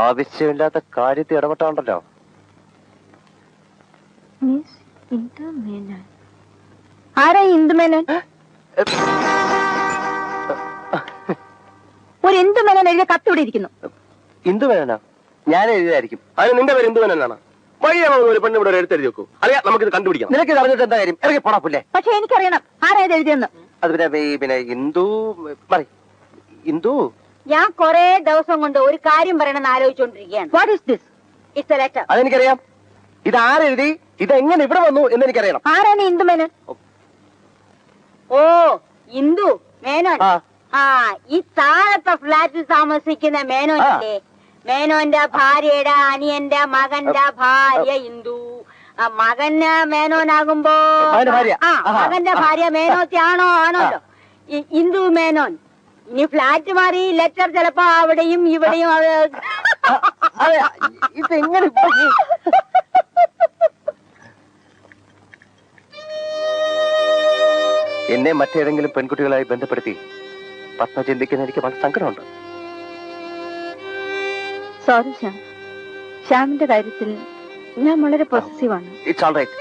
ആവശ്യമില്ലാത്ത കാര്യത്തിൽ ഇടപെട്ടാണ്ടല്ലോ. ആരാ ഇന്ദുമേനോൻ? ഒരു ഇന്ദുമേനോൻ എഴുതിയ കത്തിവിടെ ഇരിക്കുന്നു. ഇന്ദുമേനോനാ? ഞാൻ എഴുതിയതായിരിക്കും. അതിന് നിന്റെ പേര് ഇന്ദുമേനോനാണ്? വഴിയാണോ ഒരു പെണ്ണ് ഇവിടെ എഴുത്തെഴുതി വെക്കൂ? അറിയാം, നമുക്കിത് കണ്ടുപിടിക്കാം. നിനക്ക് അറിഞ്ഞിട്ട് എന്താ കാര്യം? ഇറങ്ങി പോടാ പുല്ലേ. പക്ഷെ എനിക്കറിയണം ആരാ ഇത് എഴുതിയെന്ന്. അത് പിന്നെ ഇന്ദു ഇന്ദു. ഞാൻ കൊറേ ദിവസം കൊണ്ട് ഒരു കാര്യം പറയണമെന്ന് ആലോചിച്ചോണ്ടിരിക്കുകയാണ്. What is this? It's a letter. അതെനിക്കറിയാം. ഇത് ആരെഴുതി, ഇതെങ്ങനെ ഇവിടെ വന്നു എന്ന് എനിക്കറിയണം. ആരാണ് ഇന്ദു മേനോൻ? ഓ, ഇന്ദു മേനോൻ. ഈ താഴത്തെ ഫ്ലാറ്റിൽ താമസിക്കുന്ന മേനോനില്ലേ, മേനോന്റെ ഭാര്യയുടെ അനിയന്റെ മകന്റെ ഭാര്യ ഇന്ദു. മകന് മേനോനാകുമ്പോ മകന്റെ ഭാര്യ മേനോത്തിയാണോ? ആണോല്ലോ, ഇന്ദു മേനോൻ. ഇനി ഫ്ലാറ്റ് മാറി ലെറ്റർ ചിലപ്പോ അവിടെയും ഇവിടെയും. ഇതെങ്ങനെ? എന്നെ മറ്റേതെങ്കിലും പെൺകുട്ടികളായി ബന്ധപ്പെടുത്തി പത്മ ചിന്തിക്കുന്ന എനിക്ക് വളരെ സങ്കടമുണ്ട്. സോറി ശ്യാം, ശ്യാമിന്റെ കാര്യത്തിൽ ഞാൻ വളരെ പോസിറ്റീവാണ്. It's all right.